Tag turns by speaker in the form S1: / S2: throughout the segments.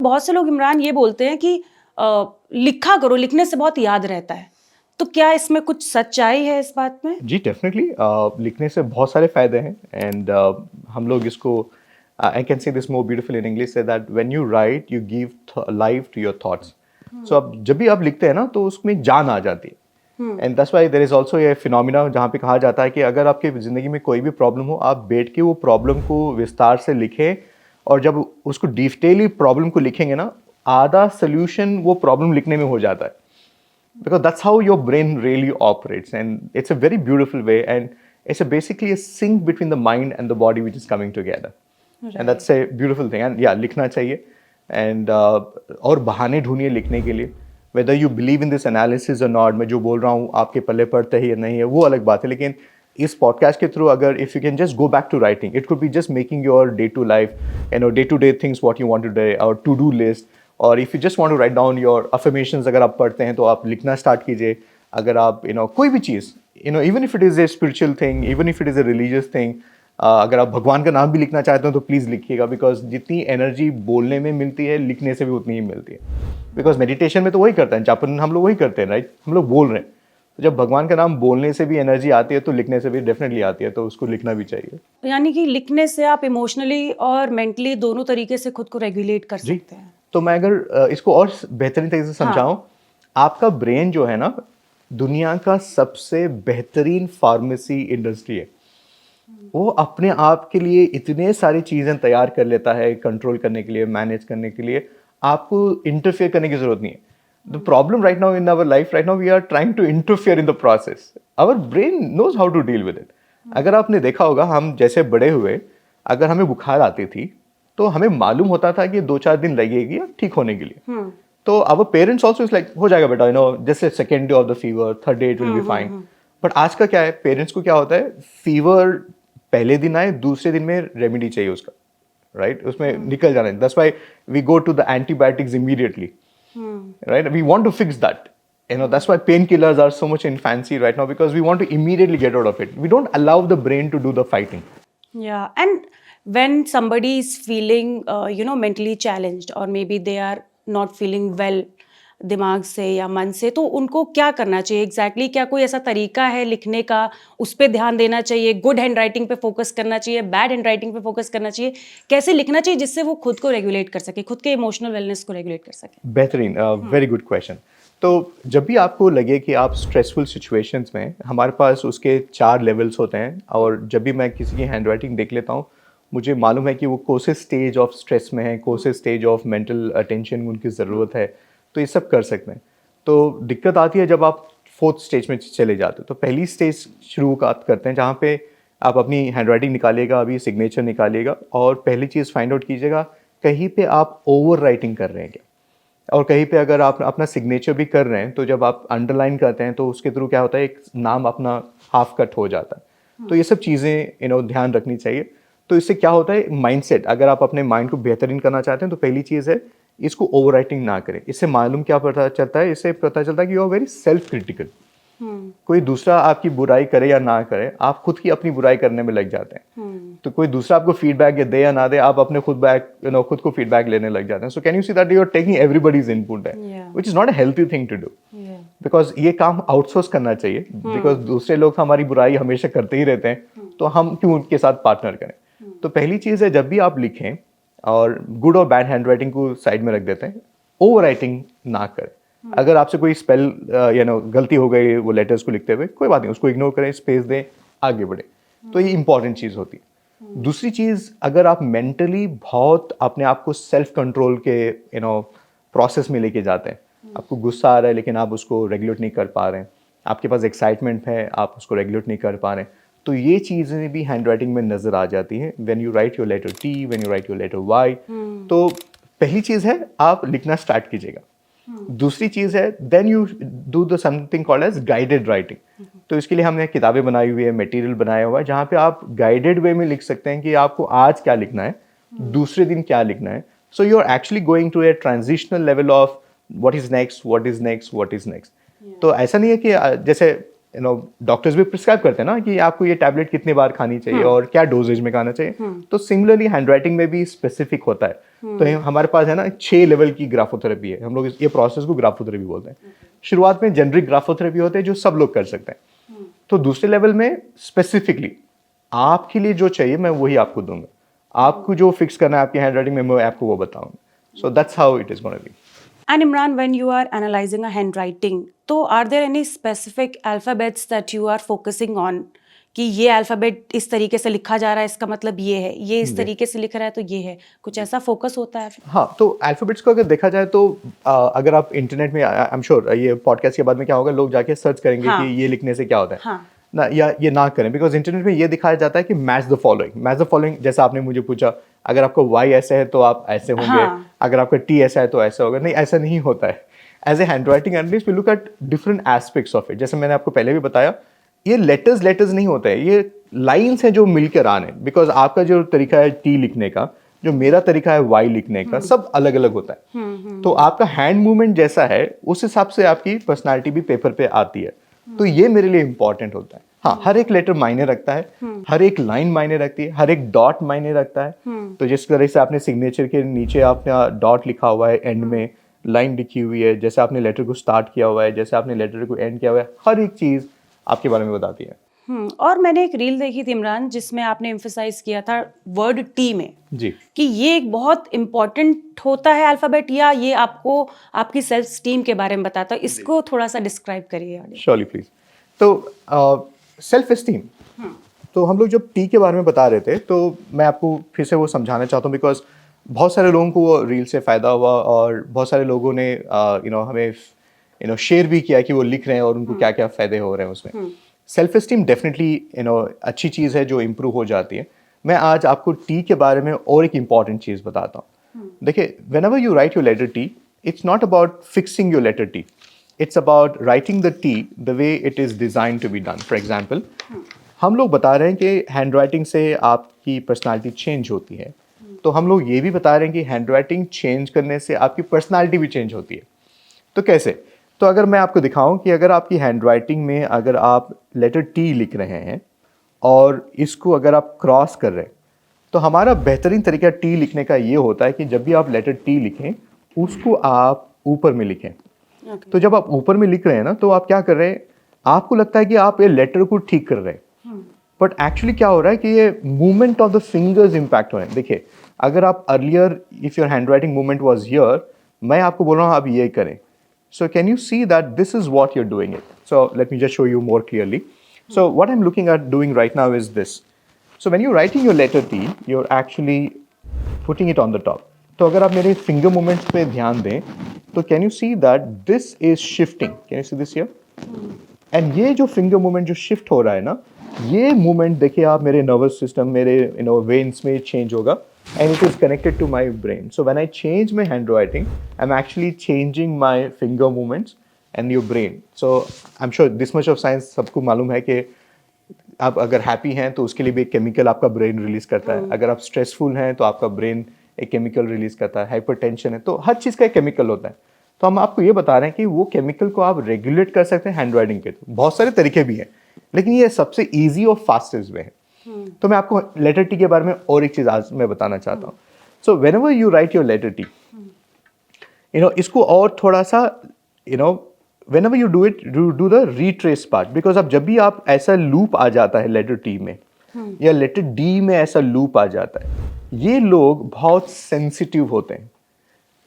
S1: बहुत से लोग इमरान ये बोलते हैं कि लिखा करो, लिखने से बहुत याद रहता है। तो क्या इसमें कुछ सच्चाई है इस बात में?
S2: जी डेफिनेटली लिखने से बहुत सारे फायदे हैं एंड हम लोग इसको I can say this more beautiful in English say that when you write you give life to your thoughts. So अब जब भी आप लिखते हैं ना तो उसमें जान आ जाती है and that's why there is also ये फिनोमिना जहाँ पे कहा जाता है कि अगर आपकी ज़िंदगी में कोई भी प्रॉब्लम हो आप बैठ के वो प्रॉब्लम को विस्तार से लिखें और जब उसको डिटेली प्रॉब्लम को लिखेंगे ना आधा सोल्यूशन वो प्रॉब्लम लिखने में हो जाता है because that's how your brain really operates and it's a very beautiful way and it's basically a sync between the mind and the body which is coming together and that's a beautiful thing and yeah लिखना चाहिए and और बहाने ढूंढिए लिखने के लिए whether you believe in this analysis or not मैं जो बोल रहा हूँ आपके पल्ले पड़ते है या नहीं है वो अलग बात है लेकिन इस पॉडकास्ट के थ्रू अगर if you can just go back to writing it could be just making your day to life day to day things what you want to do or to do list और if you just want to write down your affirmations अगर आप पढ़ते हैं तो आप लिखना start कीजिए अगर आप कोई भी चीज़ even if it is a spiritual thing even if it is a religious thing अगर आप भगवान का नाम भी लिखना चाहते हो तो प्लीज़ लिखिएगा बिकॉज जितनी एनर्जी बोलने में मिलती है लिखने से भी उतनी ही मिलती है बिकॉज मेडिटेशन में तो वही करते हैं जापन हम लोग वही करते हैं राइट हम लोग बोल रहे हैं तो जब भगवान का नाम बोलने से भी एनर्जी आती है तो लिखने से भी डेफिनेटली आती है तो उसको लिखना भी चाहिए
S1: यानी कि लिखने से आप इमोशनली और मेंटली दोनों तरीके से खुद को रेगुलेट कर सकते हैं।
S2: तो मैं अगर इसको और बेहतरीन तरीके से समझाऊं आपका ब्रेन जो है ना दुनिया का सबसे बेहतरीन फार्मेसी इंडस्ट्री है वो अपने आप के लिए इतने सारी चीज़ें तैयार कर लेता है कंट्रोल करने के लिए मैनेज करने के लिए आपको इंटरफेयर करने की ज़रूरत नहीं है the problem right now in our life right now we are trying to interfere in the process our brain knows how to deal with it अगर आपने देखा होगा हम जैसे बड़े हुए अगर हमें बुखार आती थी तो हमें मालूम होता था कि 2-4 दिन लगेगी ठीक होने के लिए तो our parents also is like हो जाएगा बेटा जैसे second day of the fever third day it will be fine but आज का क्या है पेरेंट्स को क्या होता है फीवर पहले दिन आए दूसरे दिन में रेमेडी चाहिए उसका राइट उसमें निकल जाना है that's why we go to the antibiotics immediately right we want to fix that that's why painkillers are so much in fancy right now because we want to immediately get out of it. We don't allow the brain to do the fighting.
S1: Yeah, and when somebody is feeling mentally challenged or maybe they are not feeling well दिमाग से या मन से तो उनको क्या करना चाहिए एग्जैक्टली क्या कोई ऐसा तरीका है लिखने का उस पर ध्यान देना चाहिए गुड हैंड राइटिंग पे फोकस करना चाहिए बैड हैंड राइटिंग पे फोकस करना चाहिए कैसे लिखना चाहिए जिससे वो खुद को रेगुलेट कर सके खुद के इमोशनल वेलनेस को रेगुलेट कर सके
S2: बेहतरीन वेरी गुड क्वेश्चन तो जब भी आपको लगे कि आप स्ट्रेसफुल सिचुएशंस में हमारे पास उसके 4 लेवल्स होते हैं और जब भी मैं किसी की हैंड राइटिंग देख लेता हूँ मुझे मालूम है कि वो कौन से स्टेज ऑफ स्ट्रेस में है कौन से स्टेज ऑफ मेंटल अटेंशन उनकी ज़रूरत है तो ये सब कर सकते हैं तो दिक्कत आती है जब आप 4th स्टेज में चले जाते हो तो पहली स्टेज शुरुआत करते हैं जहाँ पे आप अपनी हैंड राइटिंग निकालिएगा अभी सिग्नेचर निकालिएगा और पहली चीज़ फाइंड आउट कीजिएगा कहीं पे आप ओवर राइटिंग कर रहे हैं क्या और कहीं पे अगर आप अपना सिग्नेचर भी कर रहे हैं तो जब आप अंडरलाइन करते हैं तो उसके थ्रू क्या होता है एक नाम अपना हाफ कट हो जाता है तो ये सब चीज़ें ध्यान रखनी चाहिए तो इससे क्या होता है माइंडसेट अगर आप अपने माइंड को बेहतरीन करना चाहते हैं तो पहली चीज़ है इसको ओवर राइटिंग ना करें इससे मालूम क्या पता चलता है इससे पता चलता है कि you are very self critical कोई दूसरा आपकी बुराई करे या ना करे आप खुद की अपनी बुराई करने में लग जाते हैं तो कोई दूसरा आपको फीडबैक दे या ना दे आप अपने खुद को फीडबैक लेने लग जाते हैं so can you see that you are taking everybody's input है which is not a healthy thing to do because ये काम आउटसोर्स करना चाहिए बिकॉज दूसरे लोग हमारी बुराई हमेशा करते ही रहते हैं तो हम क्यों उनके साथ पार्टनर करें तो पहली चीज़ है जब भी आप लिखें और गुड और बैड हैंड राइटिंग को साइड में रख देते हैं ओवर राइटिंग ना करें अगर आपसे कोई स्पेल गलती हो गई वो लेटर्स को लिखते हुए कोई बात नहीं उसको इग्नोर करें स्पेस दें आगे बढ़े तो ये इंपॉर्टेंट चीज़ होती है दूसरी चीज़ अगर आप मेंटली बहुत अपने आप को सेल्फ कंट्रोल के प्रोसेस में लेके जाते हैं आपको गुस्सा आ रहा है लेकिन आप उसको रेगुलेट नहीं कर पा रहे हैं आपके पास एक्साइटमेंट है आप उसको रेगुलेट नहीं कर पा रहे हैं तो ये चीज़ें भी हैंड राइटिंग में नज़र आ जाती हैं when you write your letter T when you write your letter Y तो पहली चीज़ है आप लिखना स्टार्ट कीजिएगा दूसरी चीज़ है then you do the something called as guided writing तो इसके लिए हमने किताबें बनाई हुई है मटेरियल बनाया हुआ है जहाँ पे आप गाइडेड वे में लिख सकते हैं कि आपको आज क्या लिखना है दूसरे दिन क्या लिखना है so you are actually going to a transitional level of what is next what is next what is next तो ऐसा नहीं है कि जैसे डॉक्टर्स भी प्रिस्क्राइब करते हैं ना कि आपको ये टैबलेट कितने बार खानी चाहिए और क्या डोजेज में खाना चाहिए। तो सिमिलरली हैंडराइटिंग में भी स्पेसिफिक होता है। तो हमारे पास है ना 6 लेवल की ग्राफोथेरेपी है। हम लोग ये प्रोसेस को ग्राफोथेरेपी बोलते हैं। शुरुआत में जेनरिक ग्राफोथेरेपी होते हैं जो सब लोग कर सकते हैं। तो दूसरे लेवल में स्पेसिफिकली आपके लिए जो चाहिए मैं वही आपको दूंगा। आपको जो फिक्स करना है आपकी हैंडराइटिंग में मैं आपको वो बताऊंगा। So that's how it is gonna be.
S1: And Imran, when you are analyzing a handwriting, तो are there any specific alphabets that you are focusing on? कि ये अल्फ़ाबेट इस तरीके से लिखा जा रहा है, इसका मतलब ये है, ये इस तरीके से लिख रहा है तो ये है, कुछ ऐसा फोकस होता है?
S2: हाँ, तो अल्फ़ाबेट्स को अगर देखा जाए तो अगर आप इंटरनेट में आई एम श्योर ये पॉडकास्ट के बाद में क्या होगा, लोग जाके सर्च करेंगे
S1: हाँ.
S2: कि ये लिखने से क्या होता है।
S1: हाँ.
S2: ना, या ये ना करें, बिकॉज इंटरनेट में ये दिखाया जाता है कि मैच द फॉलोइंग। जैसा आपने मुझे पूछा, अगर आपको वाई ऐसे है तो आप ऐसे होंगे।
S1: हाँ.
S2: अगर आपका टी ऐसा है तो ऐसा होगा। नहीं, ऐसा नहीं होता है। As a handwriting analyst we look at different aspects of it. जैसे मैंने आपको पहले भी बताया, ये लेटर्स नहीं होता है, ये लाइन्स हैं जो मिलकर आने। बिकॉज आपका जो तरीका है टी लिखने का, जो मेरा तरीका है वाई लिखने का, सब अलग अलग होता है। तो आपका हैंड मूवमेंट जैसा है उस हिसाब से आपकी पर्सनालिटी भी पेपर पे आती है। तो ये मेरे लिए इंपॉर्टेंट होता है। हाँ, हर एक लेटर मायने रखता है, हर एक लाइन मायने रखती है, हर एक डॉट मायने रखता है। तो जिस तरह से आपने सिग्नेचर के नीचे आपने डॉट लिखा हुआ है, एंड में लाइन लिखी हुई है, जैसे आपने लेटर को स्टार्ट किया हुआ है, जैसे आपने लेटर को एंड किया हुआ है, हर एक चीज़ आपके बारे में बताती है।
S1: और मैंने एक रील देखी थी इमरान, जिसमें आपने एम्फसाइज किया था वर्ड टी में
S2: जी,
S1: कि ये एक बहुत इम्पोर्टेंट होता है अल्फ़ाबेट, या ये आपको आपकी सेल्फ स्टीम के बारे में बताता है। इसको थोड़ा सा डिस्क्राइब करिए।
S2: Surely please. तो सेल्फ एस्टीम, तो हम लोग जब टी के बारे में बता रहे थे तो मैं आपको फिर से वो समझाना चाहता हूँ, बिकॉज बहुत सारे लोगों को वो रील से फ़ायदा हुआ और बहुत सारे लोगों ने हमें शेयर भी किया कि वो लिख रहे हैं और उनको क्या क्या फ़ायदे हो रहे हैं उसमें। सेल्फ एस्टीम डेफिनेटली अच्छी चीज़ है जो इम्प्रूव हो जाती है। मैं आज आपको टी के बारे में और एक इम्पॉर्टेंट चीज़ बताता हूँ। देखिए, whenever you write your letter T, it's not about fixing your letter T, it's about writing the T the way it is designed to be done. For example, हम लोग बता रहे हैं कि हैंड राइटिंग से आपकी personality change होती है। तो हम लोग ये भी बता रहे हैं कि हैंड राइटिंग चेंज करने से आपकी पर्सनालिटी भी चेंज होती है। तो कैसे? तो अगर मैं आपको दिखाऊं कि अगर आपकी हैंड राइटिंग में अगर आप लेटर टी लिख रहे हैं और इसको अगर आप क्रॉस कर रहे हैं, तो हमारा बेहतरीन तरीका टी लिखने का ये होता है कि जब भी आप लेटर टी लिखें उसको आप ऊपर में लिखें। तो जब आप ऊपर में लिख रहे हैं ना, तो आप क्या कर रहे हैं, आपको लगता है कि आप ये लेटर को ठीक कर रहे हैं, बट एक्चुअली क्या हो रहा है कि ये movement of the fingers impact हो रहे हैं। देखिए, अगर आप earlier if your hand writing movement was here, मैं आपको बोल रहा हूँ आप ये करें। So can you see that this is what you are doing it. So let me just show you more clearly. So what I am looking at doing right now is this. So when you writing your letter T, you are actually putting it on the top. तो अगर आप मेरे finger movements पे ध्यान दें तो can you see that this is shifting. Can you see this here? And ये जो फिंगर मूवमेंट जो शिफ्ट हो रहा है ना, ये मूवमेंट देखिए आप मेरे नर्वस सिस्टम, मेरे वेन्स में चेंज होगा and it is connected to my brain. So when I change my hand writing, I am actually changing my finger movements and your brain. So I am sure this much of science सबको मालूम है कि आप अगर happy हैं तो उसके लिए भी एक केमिकल आपका ब्रेन रिलीज करता है। अगर आप स्ट्रेसफुल हैं तो आपका ब्रेन एक केमिकल रिलीज करता है। हाइपरटेंशन है तो हर चीज़ का एक केमिकल होता है। तो हम आपको ये बता रहे हैं कि वो केमिकल को आप रेगुलेट कर सकते हैं हैंड राइटिंग के। बहुत सारे तरीके भी हैं, लेकिन ये सबसे ईजी और फास्टेस्ट वे है। तो मैं आपको लेटर टी के बारे में और एक चीज़ आज मैं बताना चाहता हूँ। So whenever you write your letter T, इसको और थोड़ा सा whenever you do it, do the retrace part. Because अब जब भी आप ऐसा लूप आ जाता है लेटर टी में या लेटर डी में ऐसा लूप आ जाता है, ये लोग बहुत सेंसिटिव होते हैं।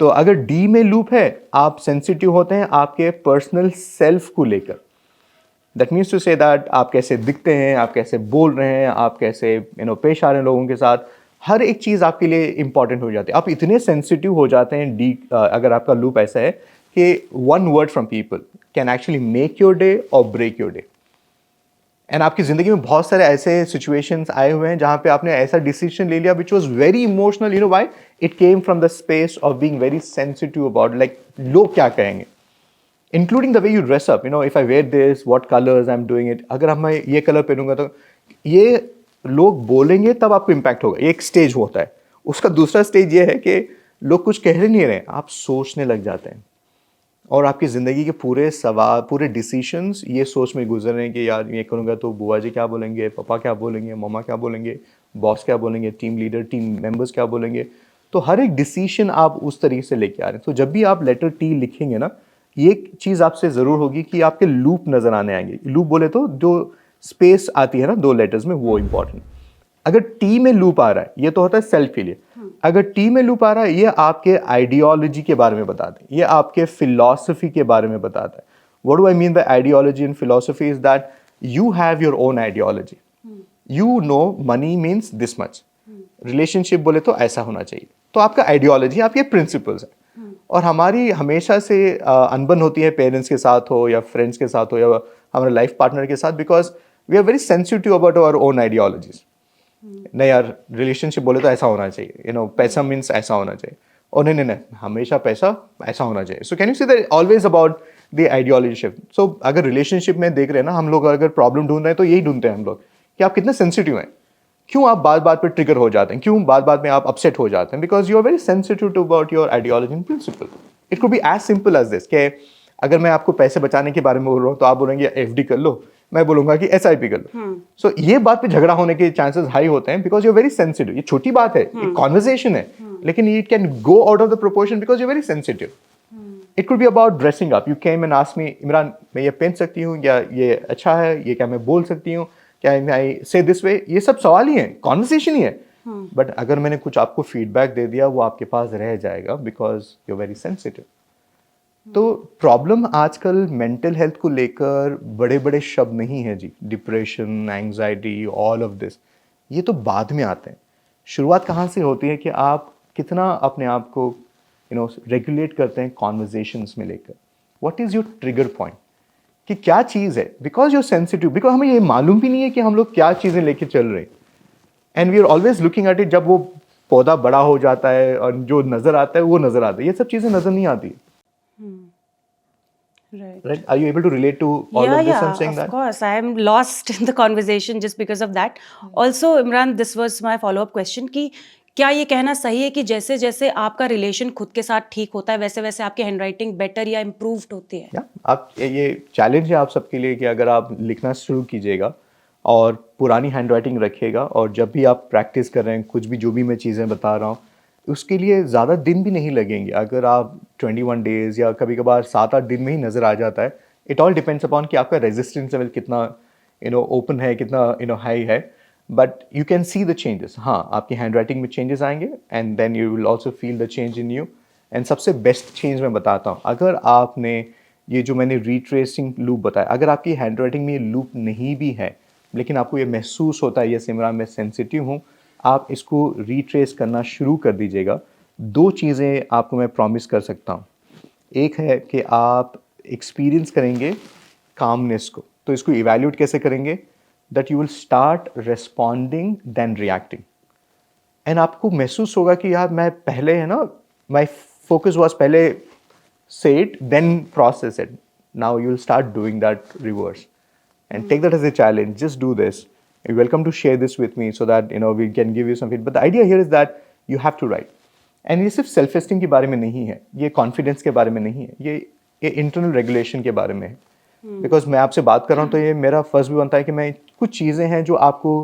S2: तो अगर डी में लूप है, आप सेंसिटिव होते हैं आपके पर्सनल सेल्फ को लेकर। That means to say that आप कैसे दिखते हैं, आप कैसे बोल रहे हैं, आप कैसे पेश आ रहे हैं लोगों के साथ, हर एक चीज़ आपके लिए इंपॉर्टेंट हो जाती है। आप इतने सेंसिटिव हो जाते हैं डी, अगर आपका लूप ऐसा है कि one word from people can actually make your day और ब्रेक योर डे। एंड आपकी ज़िंदगी में बहुत सारे ऐसे सिचुएशंस आए हुए हैं जहाँ पे आपने ऐसा डिसीजन ले लिया which was very emotional. Why? It came from the space of being very sensitive about like लोग क्या कहेंगे, including the way you dress up. If I wear this, what colours I am doing it. अगर हम मैं ये colour पहनूंगा तो ये लोग बोलेंगे, तब आपको इम्पैक्ट होगा। एक स्टेज होता है। उसका दूसरा स्टेज ये है कि लोग कुछ कह नहीं रहे, आप सोचने लग जाते हैं और आपकी ज़िंदगी के पूरे सवाल, पूरे डिसीशंस ये सोच में गुजर रहे हैं कि यार ये करूँगा तो बुआ जी क्या बोलेंगे, पापा क्या बोलेंगे, मम्मा क्या बोलेंगे, बॉस क्या बोलेंगे, टीम लीडर, टीम मेंबर्स क्या बोलेंगे। तो हर एक डिसीशन आप उस तरीके से लेके आ रहे हैं। तो जब भी आप लेटर टी लिखेंगे ना, ये चीज़ आपसे ज़रूर होगी कि आपके लूप नज़र आने आएंगे। लूप बोले तो जो स्पेस आती है ना 2 लेटर्स में, वो इंपॉर्टेंट। अगर टी में लूप आ रहा है, ये तो होता है सेल्फ के लिए। अगर टी में लूप आ रहा है, ये आपके आइडियोलॉजी के बारे में बताते हैं, ये आपके फिलॉसफी के बारे में बताता है। What do I mean by ideology and philosophy is that you have your own ideology. You know money means this much, relationship बोले तो ऐसा होना चाहिए। तो आपका आइडियोलॉजी, आपके प्रिंसिपल्स है। और हमारी हमेशा से अनबन होती है पेरेंट्स के साथ हो या फ्रेंड्स के साथ हो या हमारे लाइफ पार्टनर के साथ, because we are very sensitive about our own ideologies. नहीं यार, रिलेशनशिप बोले तो ऐसा होना चाहिए, यू नो पैसा मीन्स ऐसा होना चाहिए, और नहीं नहीं नहीं हमेशा पैसा ऐसा होना चाहिए। So can you see that always about the ideology shift. So अगर रिलेशनशिप में देख रहे हैं ना हम लोग, अगर प्रॉब्लम ढूंढ रहे हैं तो यही ढूंढते हैं हम लोग कि आप कितने सेंसिटिव हैं, क्यों आप बात बात पे ट्रिगर हो जाते हैं, क्यों बात बात में आप अपसेट हो जाते हैं, because you are very sensitive to about your ideology and principle. It could be as simple as this कि अगर मैं आपको पैसे बचाने के बारे में बोल रहा हूँ तो आप बोलेंगे एफडी कर लो, मैं बोलूंगा कि एसआईपी कर लो। सो ये बात पे झगड़ा होने के चांसेस हाई होते हैं because you are very sensitive. ये छोटी बात है, एक कॉन्वर्सेशन है, लेकिन it can go out of the proportion because you very sensitive. It could be about dressing up. You came and asked me, Imran मैं ये पहन सकती हूँ, या ये अच्छा है, ये क्या मैं बोल सकती हूँ, क्या आई से दिस वे, ये सब सवाल ही है, कॉन्वर्सेशन ही है। बट अगर मैंने कुछ आपको फीडबैक दे दिया, वो आपके पास रह जाएगा बिकॉज यू वेरी सेंसिटिव। तो प्रॉब्लम आजकल मेंटल हेल्थ को लेकर बड़े बड़े शब्द नहीं है जी, depression, anxiety, all of this, ये तो बाद में आते हैं। शुरुआत कहाँ से होती है कि आप कितना अपने आप को रेगुलेट करते हैं कॉन्वर्जेशंस में लेकर। What is your trigger point, कि क्या चीज़ है, बिकॉज यूर सेंसिटिव, बिकॉज हमें ये मालूम भी नहीं है कि हम लोग क्या चीज़ें लेके चल रहे हैं, and we are always looking at it. जब वो पौधा बड़ा हो जाता है और जो नज़र आता है वो नज़र आता है, ये सब चीज़ें नज़र नहीं आती। Right? Are you able to relate to all of this? I'm saying
S1: of
S2: that.
S1: course. I am lost in the conversation just because of that. Also, Imran, this was my follow-up question कि क्या ये कहना सही है कि जैसे जैसे आपका रिलेशन खुद के साथ ठीक होता है वैसे वैसे आपकी हैंडराइटिंग बेटर या इम्प्रूव्ड होती है?
S2: आप ये चैलेंज है आप सबके लिए कि अगर आप लिखना शुरू कीजिएगा और पुरानी हैंडराइटिंग रखिएगा, और जब भी आप प्रैक्टिस कर रहे हैं कुछ भी, जो भी मैं चीज़ें बता रहा हूँ, उसके लिए ज़्यादा दिन भी नहीं लगेंगे। अगर आप 21 डेज़ या कभी कभार 7-8 दिन में ही नज़र आ जाता है। इट ऑल डिपेंड्स अपॉन कि आपका रेजिस्टेंस लेवल कितना ओपन है, कितना हाई है, but you can see the changes. हाँ, आपकी हैंडराइटिंग में चेंजेस आएंगे and then you will also feel the change in you. एंड सबसे बेस्ट चेंज मैं बताता हूँ, अगर आपने ये जो मैंने रिट्रेसिंग लूप बताया, अगर आपकी हैंडराइटिंग में ये लूप नहीं भी है लेकिन आपको ये महसूस होता है, ये सिमरान मैं सेंसिटिव हूँ, आप इसको रिट्रेस करना शुरू कर दीजिएगा। 2 चीज़ें आपको मैं प्रॉमिस कर सकता हूँ। एक है कि आप एक्सपीरियंस करेंगे कामनेस को, तो इसको इवैल्यूएट कैसे करेंगे, that you will start responding then reacting. And आपको महसूस होगा कि यार मैं पहले, है ना, माई फोकस वॉज पहले say it then process it. Now you'll start doing that reverse and take that as a challenge. Just do this. You're welcome to share this with me so that we can give you some feedback. But the idea here is that you have to write. And ये सिर्फ self esteem के बारे में नहीं है, ये confidence के बारे में नहीं है, ये इंटरनल रेगुलेशन के बारे में है। बिकॉज मैं आपसे बात कर रहा हूँ तो ये मेरा फर्स्ट भी बनता है कि मैं कुछ चीज़ें हैं जो आपको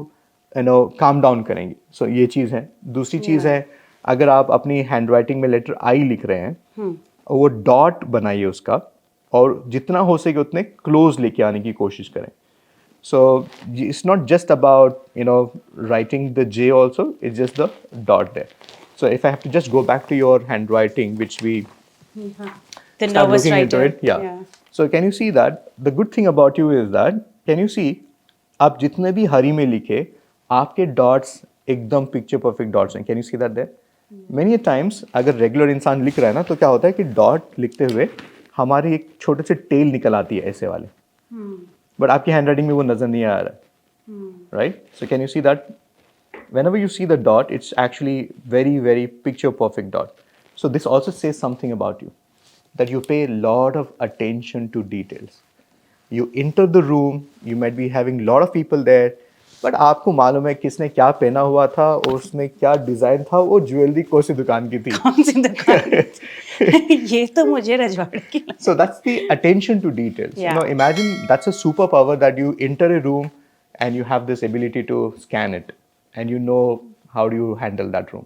S2: काम डाउन करेंगे। सो ये चीज़ है। दूसरी चीज़ है, अगर आप अपनी हैंड राइटिंग में लेटर आई लिख रहे हैं, वो डॉट बनाइए उसका, और जितना हो सके उतने क्लोज लेके आने की कोशिश करें। So it's not just about writing the J also, it's just the dot there. So if I have to just go back to your hand writing which we
S1: The nervous writer.
S2: yeah. So can you see that the good thing about you is that, can you see, आप जितने भी हरी में लिखे, आपके dots एकदम picture perfect dots हैं। Can you see that there? Many times अगर regular इंसान लिख रहा है ना, तो क्या होता है कि डॉट लिखते हुए हमारी एक छोटे से टेल निकल आती है ऐसे वाले, बट आपकी हैंड राइटिंग में वो नजर नहीं आ रहा है, right? So can you see that whenever you see the dot, it's actually very, very picture perfect dot. So this also says something about you, that you pay a lot of attention to details. You enter the room, you might be having a lot of people there, but आपको मालूम है किसने क्या पहना हुआ था और उसमें क्या डिज़ाइन था, वो ज्वेलरी कौन सी दुकान की थी,
S1: कौन सी दुकान? ये तो मुझे रजवाड़े की लगी।
S2: So that's the attention to details.
S1: Yeah.
S2: You know, imagine that's a superpower that you enter a room and you have this ability to scan it and you know how do you handle that room.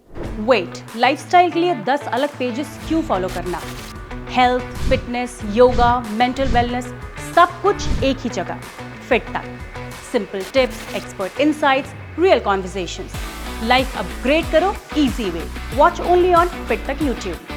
S1: Wait, lifestyle के लिए 10 अलग pages क्यों follow करना? Health, fitness, yoga, mental wellness, सब कुछ एक ही जगह, Fit Tak. Simple tips, expert insights, real conversations. Life upgrade करो easy way. Watch only on Fit Tak YouTube.